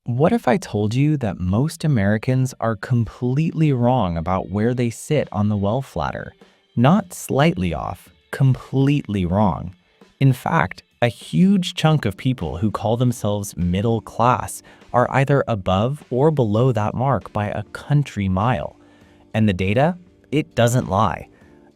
What if I told you that most Americans are completely wrong about where they sit on the wealth ladder? Not slightly off, completely wrong. In fact, a huge chunk of people who call themselves middle class are either above or below that mark by a country mile. And the data? It doesn't lie.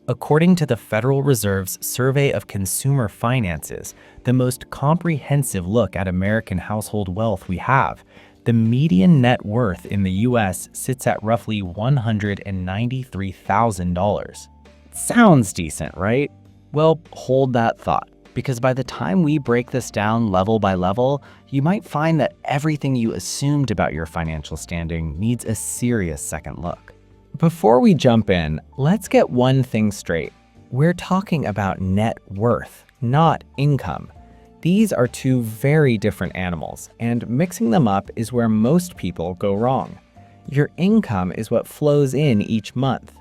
According to the Federal Reserve's Survey of Consumer Finances, the most comprehensive look at American household wealth we have, the median net worth in the US sits at roughly $193,000. Sounds decent, right? Well, hold that thought, because by the time we break this down level by level, you might find that everything you assumed about your financial standing needs a serious second look. Before we jump in, let's get one thing straight. We're talking about net worth, not income. These are two very different animals, and mixing them up is where most people go wrong. Your income is what flows in each month.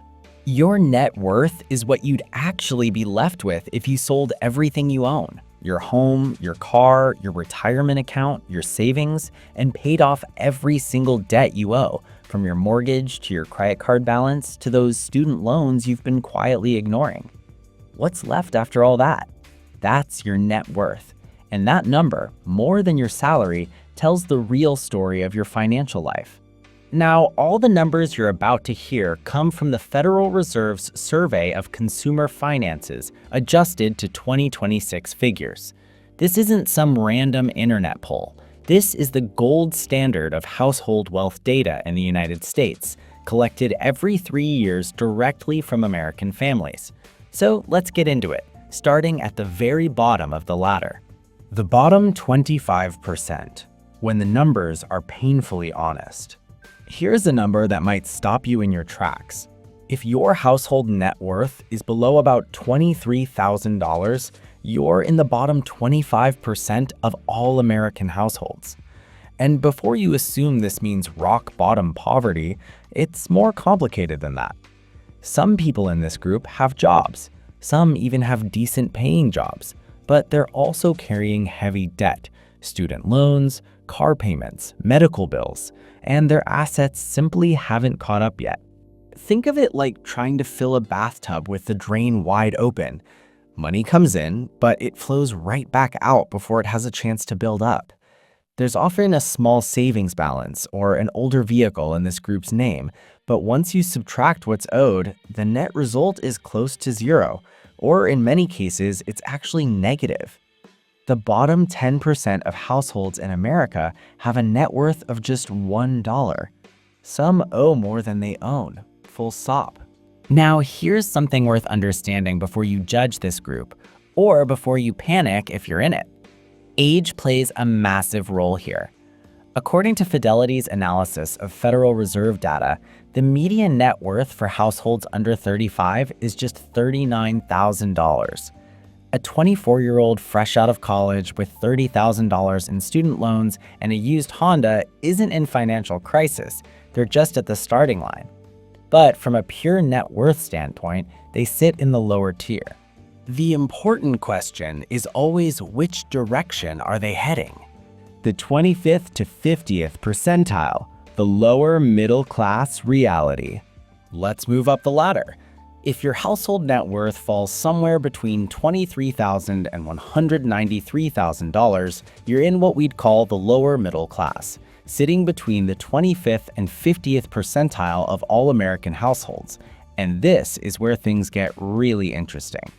Your net worth is what you'd actually be left with if you sold everything you own. Your home, your car, your retirement account, your savings, and paid off every single debt you owe, from your mortgage to your credit card balance to those student loans you've been quietly ignoring. What's left after all that? That's your net worth. And that number, more than your salary, tells the real story of your financial life. Now, all the numbers you're about to hear come from the Federal Reserve's Survey of Consumer Finances, adjusted to 2026 figures. This isn't some random internet poll. This is the gold standard of household wealth data in the United States, collected every 3 years directly from American families. So let's get into it, starting at the very bottom of the ladder. The bottom 25%, when the numbers are painfully honest. Here's a number that might stop you in your tracks. If your household net worth is below about $23,000, you're in the bottom 25% of all American households. And before you assume this means rock bottom poverty, it's more complicated than that. Some people in this group have jobs. Some even have decent paying jobs, but they're also carrying heavy debt, student loans, car payments, medical bills, and their assets simply haven't caught up yet. Think of it like trying to fill a bathtub with the drain wide open. Money comes in, but it flows right back out before it has a chance to build up. There's often a small savings balance or an older vehicle in this group's name, but once you subtract what's owed, the net result is close to zero, or in many cases, it's actually negative. The bottom 10% of households in America have a net worth of just $1. Some owe more than they own, full stop. Now, here's something worth understanding before you judge this group, or before you panic if you're in it. Age plays a massive role here. According to Fidelity's analysis of Federal Reserve data, the median net worth for households under 35 is just $39,000. A 24-year-old fresh out of college with $30,000 in student loans and a used Honda isn't in financial crisis, they're just at the starting line. But from a pure net worth standpoint, they sit in the lower tier. The important question is always, which direction are they heading? The 25th to 50th percentile, the lower middle class reality. Let's move up the ladder. If your household net worth falls somewhere between $23,000 and $193,000, you're in what we'd call the lower middle class, sitting between the 25th and 50th percentile of all American households. And this is where things get really interesting.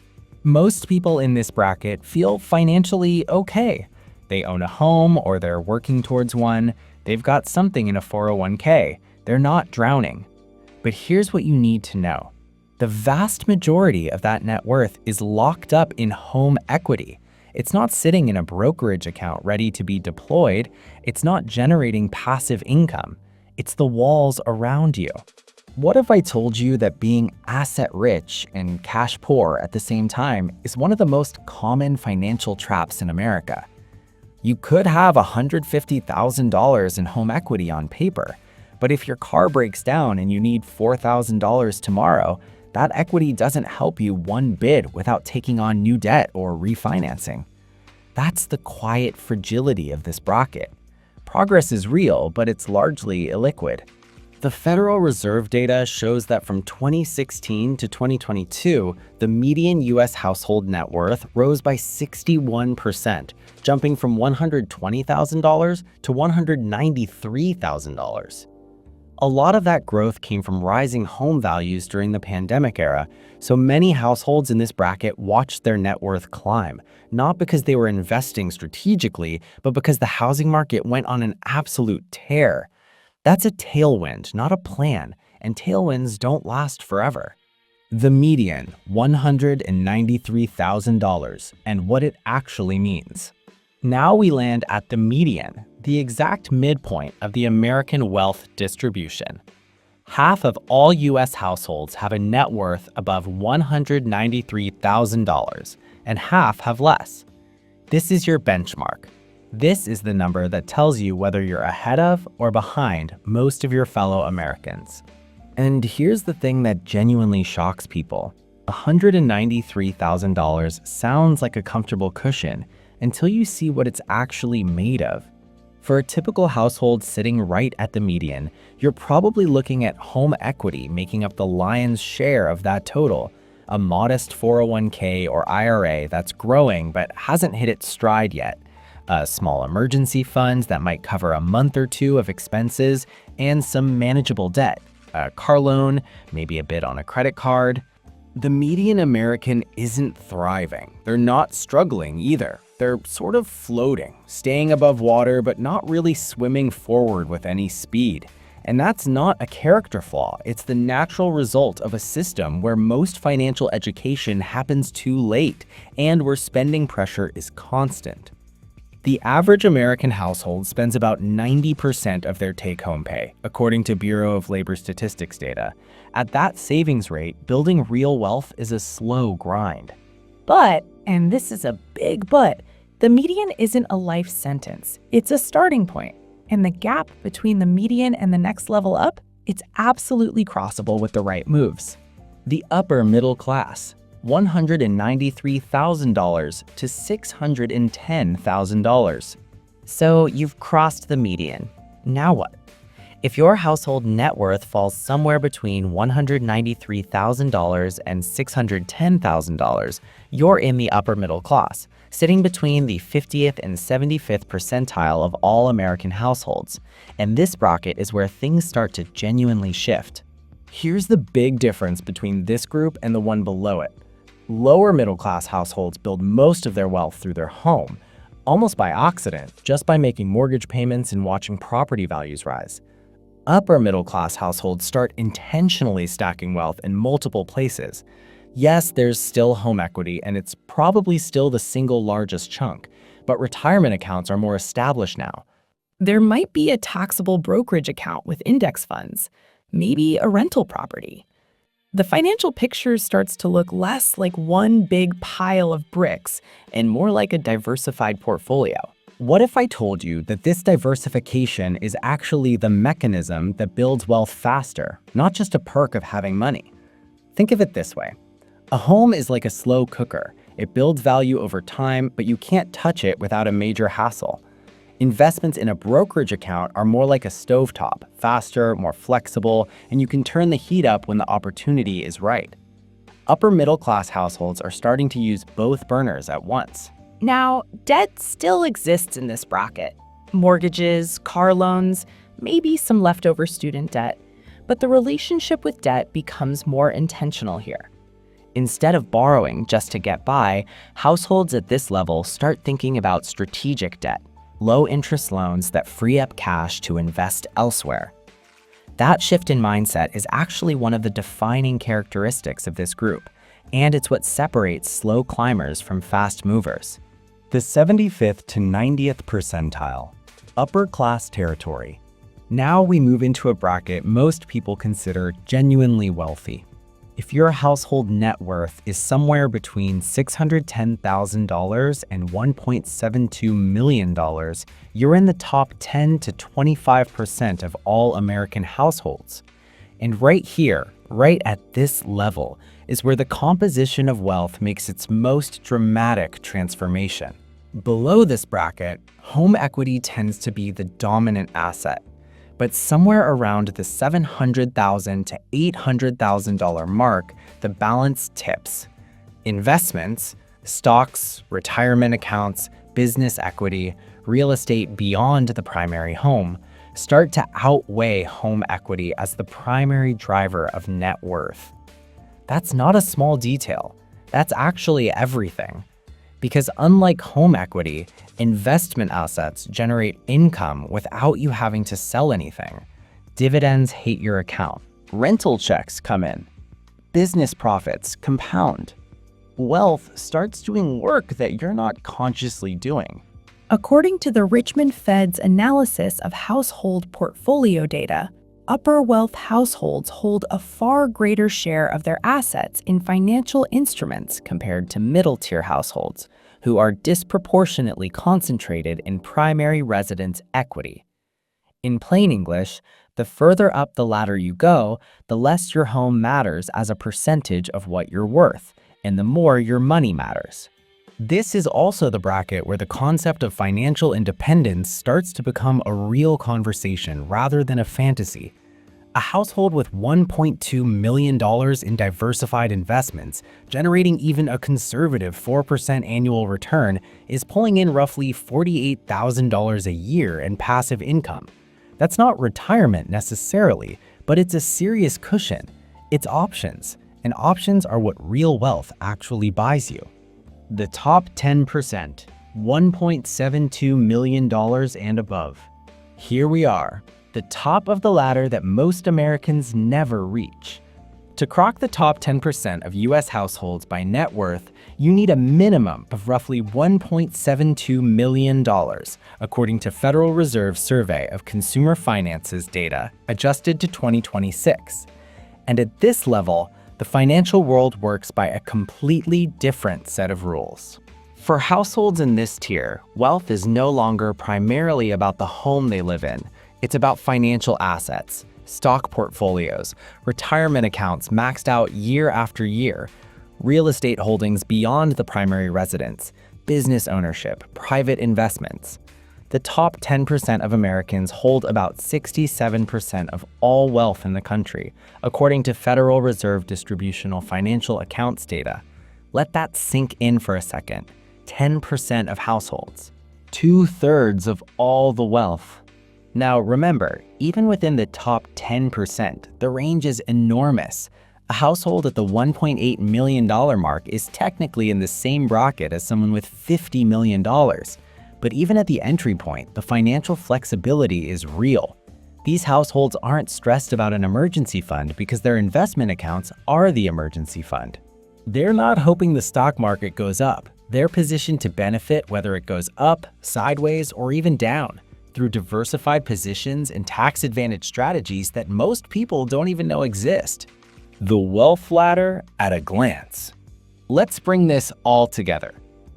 Most people in this bracket feel financially okay. They own a home or they're working towards one. They've got something in a 401k. They're not drowning. But here's what you need to know. The vast majority of that net worth is locked up in home equity. It's not sitting in a brokerage account ready to be deployed. It's not generating passive income. It's the walls around you. What if I told you that being asset rich and cash poor at the same time is one of the most common financial traps in America? You could have $150,000 in home equity on paper, but if your car breaks down and you need $4,000 tomorrow, that equity doesn't help you one bit without taking on new debt or refinancing. That's the quiet fragility of this bracket. Progress is real, but it's largely illiquid. The Federal Reserve data shows that from 2016 to 2022, the median U.S. household net worth rose by 61%, jumping from $120,000 to $193,000. A lot of that growth came from rising home values during the pandemic era, so many households in this bracket watched their net worth climb, not because they were investing strategically, but because the housing market went on an absolute tear. That's a tailwind, not a plan, and tailwinds don't last forever. The median, $193,000, and what it actually means. Now we land at the median, the exact midpoint of the American wealth distribution. Half of all U.S. households have a net worth above $193,000, and half have less. This is your benchmark. This is the number that tells you whether you're ahead of or behind most of your fellow Americans. And here's the thing that genuinely shocks people. $193,000 sounds like a comfortable cushion until you see what it's actually made of. For a typical household sitting right at the median, you're probably looking at home equity making up the lion's share of that total, a modest 401k or IRA that's growing but hasn't hit its stride yet, small emergency funds that might cover a month or two of expenses, and some manageable debt, a car loan, maybe a bit on a credit card. The median American isn't thriving. They're not struggling either. They're sort of floating, staying above water, but not really swimming forward with any speed. And that's not a character flaw. It's the natural result of a system where most financial education happens too late and where spending pressure is constant. The average American household spends about 90% of their take-home pay, according to Bureau of Labor Statistics data. At that savings rate, building real wealth is a slow grind. But, and this is a big but, the median isn't a life sentence. It's a starting point. And the gap between the median and the next level up, it's absolutely crossable with the right moves. The upper middle class. $193,000 to $610,000. So you've crossed the median. Now what? If your household net worth falls somewhere between $193,000 and $610,000, you're in the upper middle class, sitting between the 50th and 75th percentile of all American households. And this bracket is where things start to genuinely shift. Here's the big difference between this group and the one below it. Lower middle-class households build most of their wealth through their home, almost by accident, just by making mortgage payments and watching property values rise. Upper middle-class households start intentionally stacking wealth in multiple places. Yes, there's still home equity, and it's probably still the single largest chunk, but retirement accounts are more established now. There might be a taxable brokerage account with index funds, maybe a rental property. The financial picture starts to look less like one big pile of bricks and more like a diversified portfolio. What if I told you that this diversification is actually the mechanism that builds wealth faster, not just a perk of having money? Think of it this way. A home is like a slow cooker. It builds value over time, but you can't touch it without a major hassle. Investments in a brokerage account are more like a stovetop, faster, more flexible, and you can turn the heat up when the opportunity is right. Upper middle class households are starting to use both burners at once. Now, debt still exists in this bracket. Mortgages, car loans, maybe some leftover student debt. But the relationship with debt becomes more intentional here. Instead of borrowing just to get by, households at this level start thinking about strategic debt, low-interest loans that free up cash to invest elsewhere. That shift in mindset is actually one of the defining characteristics of this group, and it's what separates slow climbers from fast movers. The 75th to 90th percentile, upper class territory. Now we move into a bracket most people consider genuinely wealthy. If your household net worth is somewhere between $610,000 and $1.72 million, you're in the top 10 to 25% of all American households. And right here, right at this level, is where the composition of wealth makes its most dramatic transformation. Below this bracket, home equity tends to be the dominant asset, but somewhere around the $700,000 to $800,000 mark, the balance tips. Investments, stocks, retirement accounts, business equity, real estate beyond the primary home, start to outweigh home equity as the primary driver of net worth. That's not a small detail. That's actually everything. Because unlike home equity, investment assets generate income without you having to sell anything. Dividends hit your account. Rental checks come in. Business profits compound. Wealth starts doing work that you're not consciously doing. According to the Richmond Fed's analysis of household portfolio data, upper wealth households hold a far greater share of their assets in financial instruments compared to middle-tier households, who are disproportionately concentrated in primary residence equity. In plain English, the further up the ladder you go, the less your home matters as a percentage of what you're worth, and the more your money matters. This is also the bracket where the concept of financial independence starts to become a real conversation rather than a fantasy. A household with $1.2 million in diversified investments, generating even a conservative 4% annual return, is pulling in roughly $48,000 a year in passive income. That's not retirement necessarily, but it's a serious cushion. It's options, and options are what real wealth actually buys you. The top 10%, $1.72 million and above. Here we are, the top of the ladder that most Americans never reach. To crack the top 10% of US households by net worth, you need a minimum of roughly $1.72 million, according to Federal Reserve Survey of Consumer Finances data, adjusted to 2026. And at this level, the financial world works by a completely different set of rules. For households in this tier, wealth is no longer primarily about the home they live in. It's about financial assets, stock portfolios, retirement accounts maxed out year after year, real estate holdings beyond the primary residence, business ownership, private investments. The top 10% of Americans hold about 67% of all wealth in the country, according to Federal Reserve Distributional Financial Accounts data. Let that sink in for a second. 10% of households. 2/3 of all the wealth. Now remember, even within the top 10%, the range is enormous. A household at the $1.8 million mark is technically in the same bracket as someone with $50 million. But even at the entry point, the financial flexibility is real. These households aren't stressed about an emergency fund because their investment accounts are the emergency fund. They're not hoping the stock market goes up. They're positioned to benefit whether it goes up, sideways, or even down, through diversified positions and tax-advantaged strategies that most people don't even know exist. The wealth ladder at a glance. Let's bring this all together.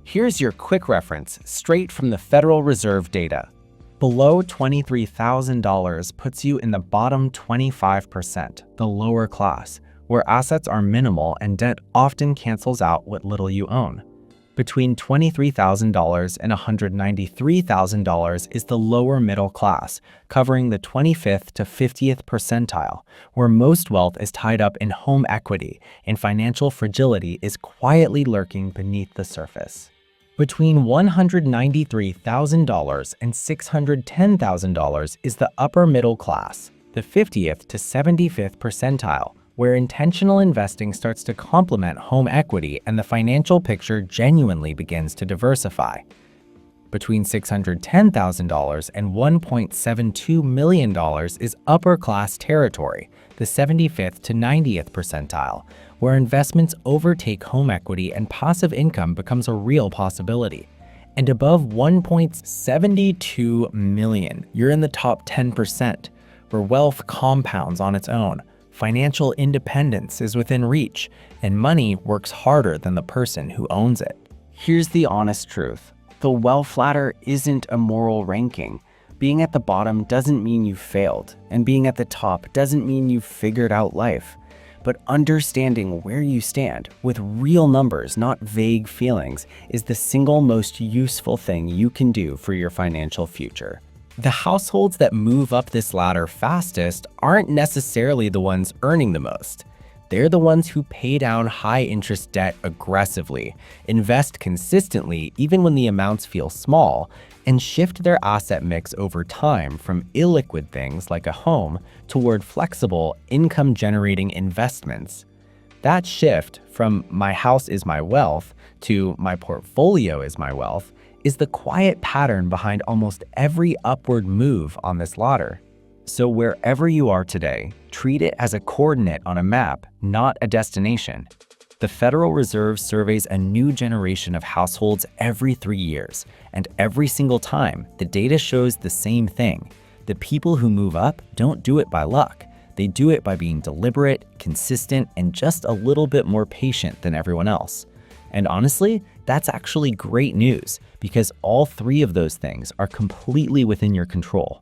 Here's your quick reference straight from the Federal Reserve data. Below $23,000 puts you in the bottom 25%, the lower class, where assets are minimal and debt often cancels out what little you own. Between $23,000 and $193,000 is the lower middle class, covering the 25th to 50th percentile, where most wealth is tied up in home equity and financial fragility is quietly lurking beneath the surface. Between $193,000 and $610,000 is the upper middle class, the 50th to 75th percentile, where intentional investing starts to complement home equity and the financial picture genuinely begins to diversify. Between $610,000 and $1.72 million is upper class territory, the 75th to 90th percentile, where investments overtake home equity and passive income becomes a real possibility. And above $1.72 million, you're in the top 10%, where wealth compounds on its own. Financial independence is within reach, and money works harder than the person who owns it. Here's the honest truth. The wealth ladder isn't a moral ranking. Being at the bottom doesn't mean you failed, and being at the top doesn't mean you figured out life. But understanding where you stand with real numbers, not vague feelings, is the single most useful thing you can do for your financial future. The households that move up this ladder fastest aren't necessarily the ones earning the most. They're the ones who pay down high-interest debt aggressively, invest consistently even when the amounts feel small, and shift their asset mix over time from illiquid things like a home toward flexible, income-generating investments. That shift from "my house is my wealth" to "my portfolio is my wealth" is the quiet pattern behind almost every upward move on this ladder. So wherever you are today, treat it as a coordinate on a map, not a destination. The Federal Reserve surveys a new generation of households every 3 years, and every single time, the data shows the same thing. The people who move up don't do it by luck. They do it by being deliberate, consistent, and just a little bit more patient than everyone else. And honestly, that's actually great news, because all three of those things are completely within your control.